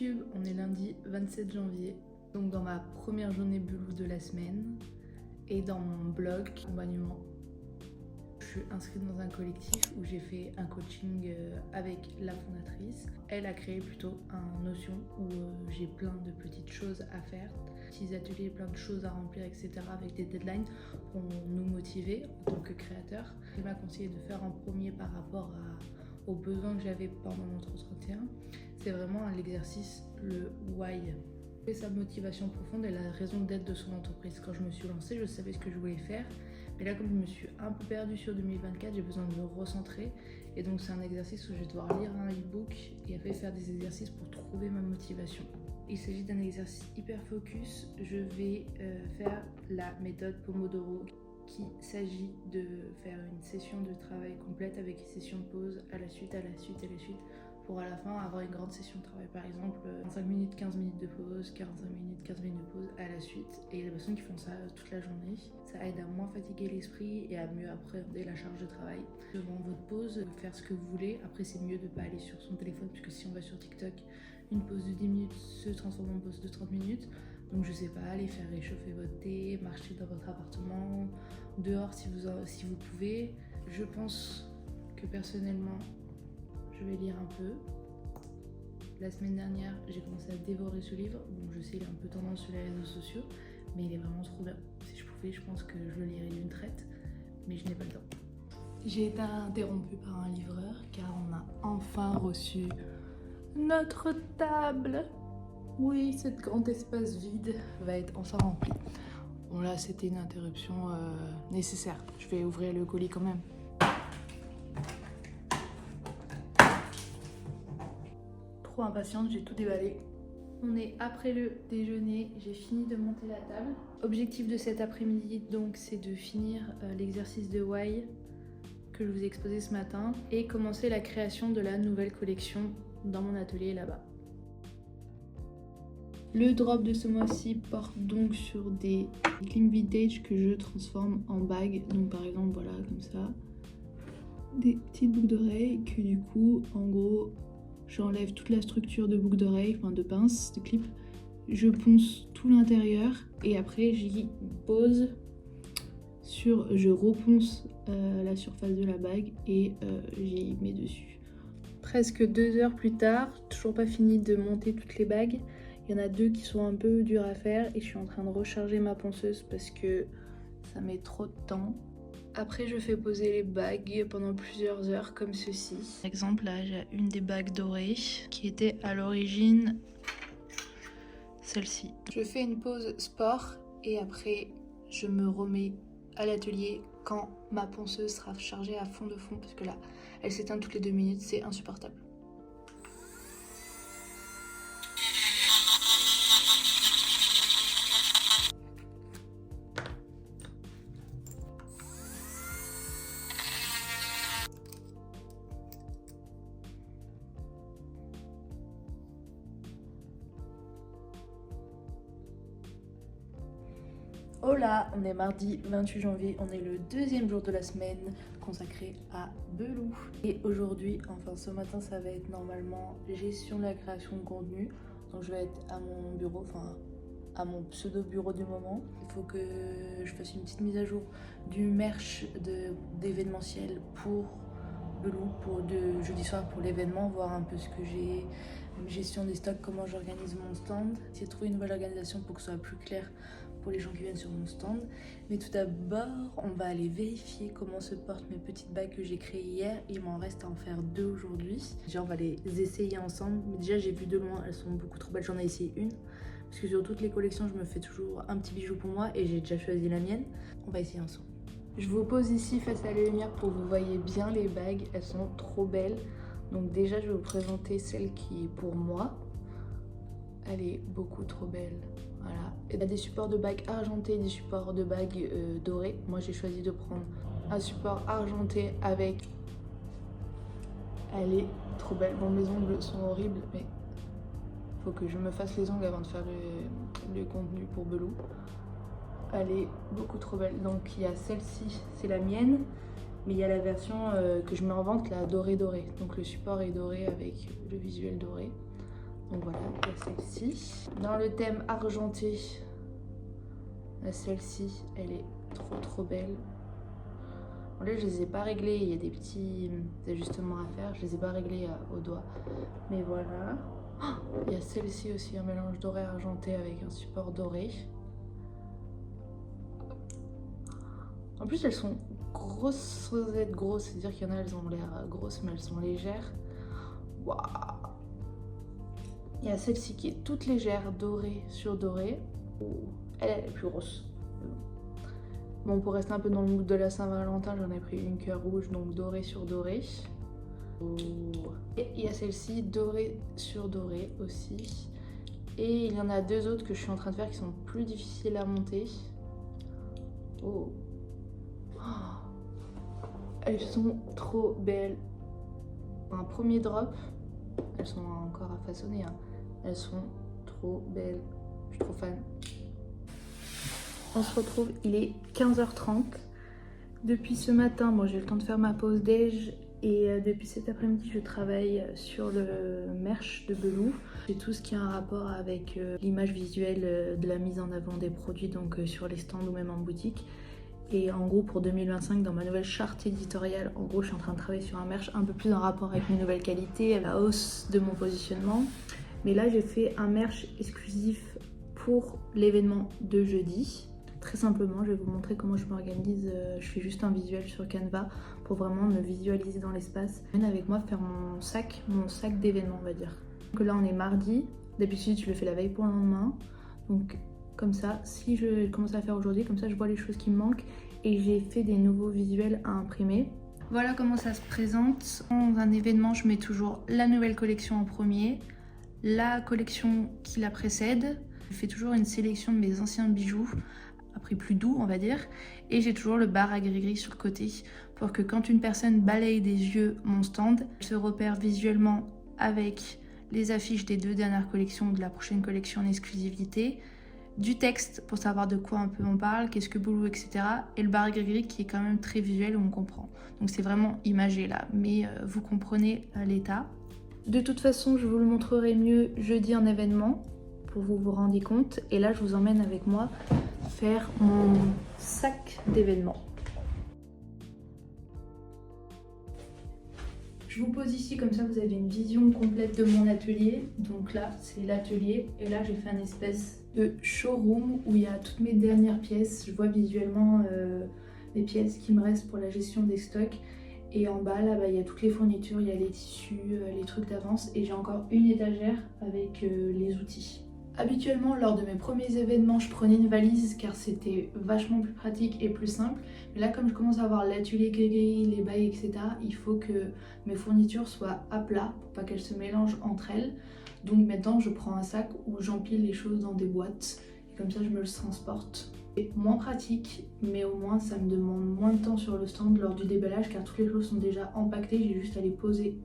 YouTube, on est lundi 27 janvier, donc dans ma première journée Belou de la semaine et dans mon blog accompagnement. Je suis inscrite dans un collectif où j'ai fait un coaching avec la fondatrice. Elle a créé plutôt un Notion où j'ai plein de petites choses à faire, petits ateliers, plein de choses à remplir, etc. avec des deadlines pour nous motiver en tant que créateurs. Elle m'a conseillé de faire en premier par rapport aux besoins que j'avais pendant notre entretien. C'est vraiment l'exercice, le why. Et sa motivation profonde et la raison d'être de son entreprise. Quand je me suis lancée, je savais ce que je voulais faire. Mais là, comme je me suis un peu perdue sur 2024, j'ai besoin de me recentrer. Et donc, c'est un exercice où je vais devoir lire un e-book et après faire des exercices pour trouver ma motivation. Il s'agit d'un exercice hyper focus. Je vais faire la méthode Pomodoro, qui s'agit de faire une session de travail complète avec une session de pause à la suite, pour à la fin avoir une grande session de travail, par exemple 5 minutes, 15 minutes de pause, 45 minutes, 15 minutes de pause à la suite. Et les personnes qui font ça toute la journée, ça aide à moins fatiguer l'esprit et à mieux appréhender la charge de travail. Devant votre pause, faire ce que vous voulez. Après, c'est mieux de ne pas aller sur son téléphone, puisque si on va sur TikTok, une pause de 10 minutes se transforme en pause de 30 minutes. Donc je sais pas, aller faire réchauffer votre thé, marcher dans votre appartement, dehors si vous pouvez. Je pense que personnellement, je vais lire un peu. La semaine dernière, j'ai commencé à dévorer ce livre. Bon, je sais, il est un peu tendance sur les réseaux sociaux, mais il est vraiment trop bien. Si je pouvais, je pense que je le lirais d'une traite, mais je n'ai pas le temps. J'ai été interrompue par un livreur car on a enfin reçu notre table. Oui, cet grand espace vide va être enfin rempli. Bon là, c'était une interruption nécessaire. Je vais ouvrir le colis quand même. Trop impatiente, j'ai tout déballé. On est après le déjeuner, j'ai fini de monter la table. Objectif de cet après-midi, donc, c'est de finir l'exercice de why que je vous ai exposé ce matin et commencer la création de la nouvelle collection dans mon atelier là-bas. Le drop de ce mois-ci porte donc sur des clips vintage que je transforme en bagues. Donc par exemple, voilà, comme ça. Des petites boucles d'oreilles que du coup, en gros, j'enlève toute la structure de boucles d'oreilles, enfin de pince, de clip. Je ponce tout l'intérieur et après j'y pose je reponce la surface de la bague et j'y mets dessus. Presque 2 heures plus tard, toujours pas fini de monter toutes les bagues. Il y en a 2 qui sont un peu dures à faire et je suis en train de recharger ma ponceuse parce que ça met trop de temps. Après, je fais poser les bagues pendant plusieurs heures comme ceci. Par exemple, là, j'ai une des bagues dorées qui était à l'origine celle-ci. Je fais une pause sport et après, je me remets à l'atelier quand ma ponceuse sera chargée à fond parce que là, elle s'éteint toutes les 2 minutes, c'est insupportable. Hola, on est mardi 28 janvier, on est le 2e jour de la semaine consacré à Belou. Et aujourd'hui, enfin ce matin, ça va être normalement gestion de la création de contenu. Donc je vais être à mon bureau, enfin à mon pseudo bureau du moment. Il faut que je fasse une petite mise à jour du merch d'événementiel pour Belou, pour de jeudi soir pour l'événement, voir un peu ce que j'ai, gestion des stocks, comment j'organise mon stand, essayer de trouver une nouvelle organisation pour que ce soit plus clair pour les gens qui viennent sur mon stand. Mais tout d'abord, on va aller vérifier comment se portent mes petites bagues que j'ai créées hier. Il m'en reste à en faire 2 aujourd'hui. Déjà, on va les essayer ensemble. Mais déjà, j'ai vu de loin, elles sont beaucoup trop belles. J'en ai essayé une. Parce que sur toutes les collections, je me fais toujours un petit bijou pour moi et j'ai déjà choisi la mienne. On va essayer ensemble. Je vous pose ici face à la lumière pour que vous voyez bien les bagues. Elles sont trop belles. Donc déjà, je vais vous présenter celle qui est pour moi. Elle est beaucoup trop belle. Voilà. Il y a des supports de bagues argentés et des supports de bagues dorés. Moi, j'ai choisi de prendre un support argenté avec... Elle est trop belle. Bon, mes ongles sont horribles, mais faut que je me fasse les ongles avant de faire le contenu pour Belou. Elle est beaucoup trop belle. Donc, il y a celle-ci, c'est la mienne. Mais il y a la version que je mets en vente, la dorée. Donc, le support est doré avec le visuel doré. Donc voilà, il y a celle-ci. Dans le thème argenté, celle-ci, elle est trop belle. En fait, je les ai pas réglés, il y a des petits ajustements à faire, je les ai pas réglés au doigt. Mais voilà. Oh, il y a celle-ci aussi, un mélange doré argenté avec un support doré. En plus, elles sont grosses, rosettes grosses, c'est-à-dire qu'il y en a, elles ont l'air grosses, mais elles sont légères. Waouh! Il y a celle-ci qui est toute légère, dorée sur dorée. Elle est plus grosse. Bon, pour rester un peu dans le mood de la Saint-Valentin, j'en ai pris une cœur rouge, donc dorée sur dorée. Et il y a celle-ci, dorée sur dorée aussi. Et il y en a deux autres que je suis en train de faire qui sont plus difficiles à monter. Oh. Elles sont trop belles. Un premier drop, elles sont encore à façonner, hein. Elles sont trop belles. Je suis trop fan. On se retrouve, il est 15h30. Depuis ce matin, bon, j'ai eu le temps de faire ma pause déj. Et depuis cet après-midi, je travaille sur le merch de Belou. C'est tout ce qui a un rapport avec l'image visuelle de la mise en avant des produits, donc sur les stands ou même en boutique. Et en gros, pour 2025, dans ma nouvelle charte éditoriale, en gros, je suis en train de travailler sur un merch un peu plus en rapport avec mes nouvelles qualités, la hausse de mon positionnement. Mais là, j'ai fait un merch exclusif pour l'événement de jeudi. Très simplement, je vais vous montrer comment je m'organise. Je fais juste un visuel sur Canva pour vraiment me visualiser dans l'espace. Je viens avec moi faire mon sac d'événement, on va dire. Donc là, on est mardi. D'habitude, je le fais la veille pour le lendemain. Donc comme ça, si je commence à faire aujourd'hui, comme ça, je vois les choses qui me manquent et j'ai fait des nouveaux visuels à imprimer. Voilà comment ça se présente. Dans un événement, je mets toujours la nouvelle collection en premier, la collection qui la précède. Je fais toujours une sélection de mes anciens bijoux à prix plus doux, on va dire, et j'ai toujours le bar à gris-gris sur le côté pour que quand une personne balaye des yeux mon stand, elle se repère visuellement avec les affiches des deux dernières collections, de la prochaine collection en exclusivité, du texte pour savoir de quoi un peu on parle, qu'est-ce que Belou, etc. Et le bar à gris-gris qui est quand même très visuel où on comprend. Donc c'est vraiment imagé là, mais vous comprenez l'état. De toute façon, je vous le montrerai mieux jeudi en événement pour que vous vous rendiez compte. Et là, je vous emmène avec moi faire mon sac d'événement. Je vous pose ici, comme ça vous avez une vision complète de mon atelier. Donc là, c'est l'atelier. Et là, j'ai fait un espèce de showroom où il y a toutes mes dernières pièces. Je vois visuellement les pièces qui me restent pour la gestion des stocks. Et en bas, là, il y a toutes les fournitures, il y a les tissus, les trucs d'avance. Et j'ai encore une étagère avec les outils. Habituellement, lors de mes premiers événements, je prenais une valise car c'était vachement plus pratique et plus simple. Mais là, comme je commence à avoir l'atelier gris, les bails, etc., il faut que mes fournitures soient à plat pour pas qu'elles se mélangent entre elles. Donc maintenant, je prends un sac où j'empile les choses dans des boîtes. Et comme ça, je me le transporte. C'est moins pratique, mais au moins, ça me demande moins de temps sur le stand lors du déballage car toutes les choses sont déjà empaquetées. J'ai juste à les poser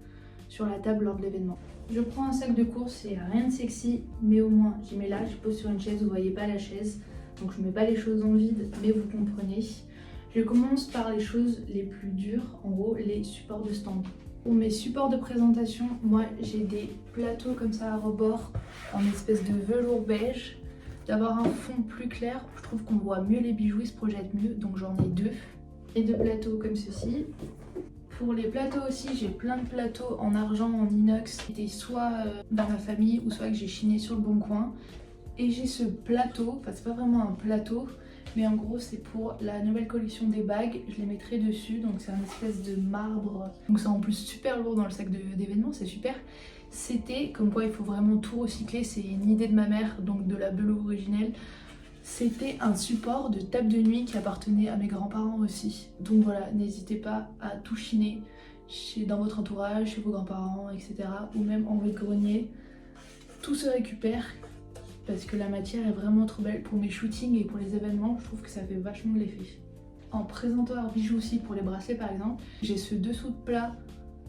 sur la table lors de l'événement. Je prends un sac de course, c'est rien de sexy, mais au moins j'y mets là, je pose sur une chaise, vous voyez pas la chaise, donc je mets pas les choses dans le vide, mais vous comprenez. Je commence par les choses les plus dures, en gros les supports de stand. Pour mes supports de présentation, moi j'ai des plateaux comme ça à rebord, en espèce de velours beige. D'avoir un fond plus clair, je trouve qu'on voit mieux les bijoux, ils se projettent mieux, donc j'en ai deux. Et deux plateaux comme ceci. Pour les plateaux aussi, j'ai plein de plateaux en argent, en inox, qui étaient soit dans ma famille ou soit que j'ai chiné sur le bon coin. Et j'ai ce plateau, enfin c'est pas vraiment un plateau, mais en gros c'est pour la nouvelle collection des bagues, je les mettrai dessus, donc c'est un espèce de marbre. Donc c'est en plus super lourd dans le sac d'événement, c'est super. C'était, comme quoi il faut vraiment tout recycler, c'est une idée de ma mère, donc de la Belou originelle. C'était un support de table de nuit qui appartenait à mes grands-parents aussi. Donc voilà, n'hésitez pas à tout chiner dans votre entourage, chez vos grands-parents, etc. Ou même en vide-grenier. Tout se récupère parce que la matière est vraiment trop belle pour mes shootings et pour les événements. Je trouve que ça fait vachement de l'effet. En présentoir bijoux aussi pour les bracelets par exemple, j'ai ce dessous de plat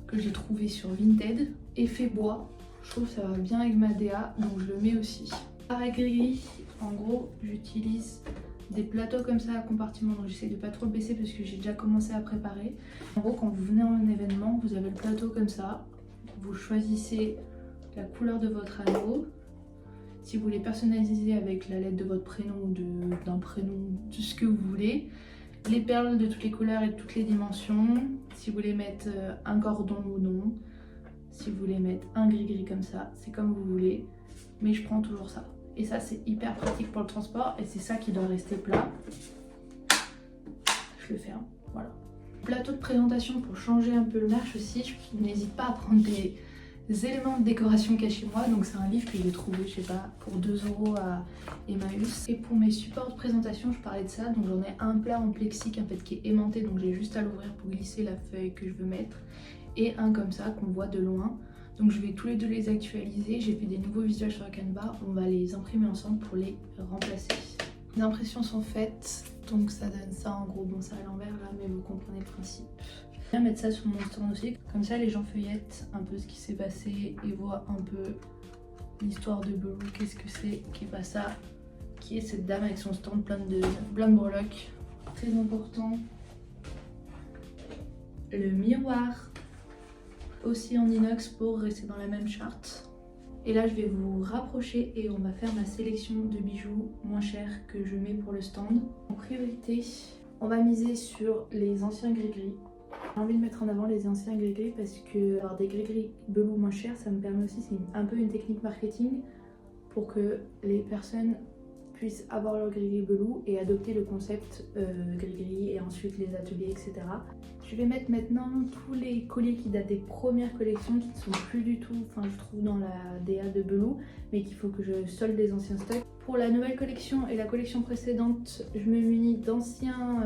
que j'ai trouvé sur Vinted, effet bois. Je trouve que ça va bien avec ma DA, donc je le mets aussi. Par gris, en gros, j'utilise des plateaux comme ça à compartiment, donc j'essaie de pas trop le baisser parce que j'ai déjà commencé à préparer. En gros, quand vous venez à un événement, vous avez le plateau comme ça, vous choisissez la couleur de votre anneau. Si vous voulez personnaliser avec la lettre de votre prénom ou d'un prénom, tout ce que vous voulez. Les perles de toutes les couleurs et de toutes les dimensions. Si vous voulez mettre un cordon ou non. Si vous voulez mettre un gris-gris comme ça, c'est comme vous voulez. Mais je prends toujours ça. Et ça, c'est hyper pratique pour le transport. Et c'est ça qui doit rester plat. Je le ferme, voilà. Plateau de présentation pour changer un peu le merch aussi. Je n'hésite pas à prendre des éléments de décoration cachés moi. Donc c'est un livre que j'ai trouvé, je sais pas, pour 2 € à Emmaüs. Et pour mes supports de présentation, je parlais de ça. Donc j'en ai un plat en plexique en fait qui est aimanté. Donc j'ai juste à l'ouvrir pour glisser la feuille que je veux mettre. Et un comme ça qu'on voit de loin. Donc je vais tous les deux les actualiser. J'ai fait des nouveaux visuels sur Canva. On va les imprimer ensemble pour les remplacer. Les impressions sont faites. Donc ça donne ça en gros. Bon, ça à l'envers là, mais vous comprenez le principe. Je vais mettre ça sur mon stand aussi. Comme ça les gens feuillettent un peu ce qui s'est passé et voient un peu l'histoire de Belou. Qu'est-ce que c'est qui est pas ça. Qui est cette dame avec son stand plein de breloques. Très important. Le miroir. Aussi en inox pour rester dans la même charte. Et là je vais vous rapprocher et on va faire ma sélection de bijoux moins chers que je mets pour le stand. En priorité, on va miser sur les anciens gris-gris. J'ai envie de mettre en avant les anciens gris-gris parce que avoir des gris-gris Belou moins chers, ça me permet aussi, c'est un peu une technique marketing pour que les personnes puissent avoir leur gris-gris Belou et adopter le concept gris-gris et ensuite les ateliers, etc. Je vais mettre maintenant tous les colliers qui datent des premières collections qui ne sont plus du tout, enfin je trouve dans la DA de Belou, mais qu'il faut que je solde des anciens stocks. Pour la nouvelle collection et la collection précédente, je me munis d'anciens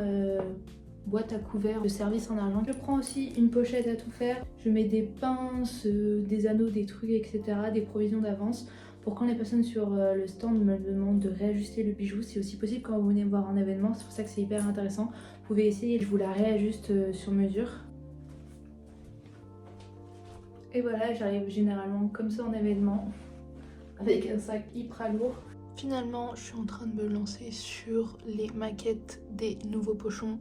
boîtes à couverts de service en argent. Je prends aussi une pochette à tout faire, je mets des pinces, des anneaux, des trucs, etc., des provisions d'avance. Pour quand les personnes sur le stand me demandent de réajuster le bijou, c'est aussi possible quand vous venez me voir en événement, c'est pour ça que c'est hyper intéressant. Vous pouvez essayer, je vous la réajuste sur mesure. Et voilà, j'arrive généralement comme ça en événement, avec un sac hyper lourd. Finalement, je suis en train de me lancer sur les maquettes des nouveaux pochons,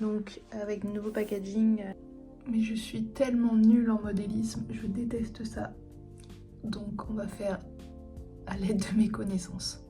donc avec de nouveaux packaging. Mais je suis tellement nulle en modélisme, je déteste ça. Donc on va faire à l'aide de mes connaissances.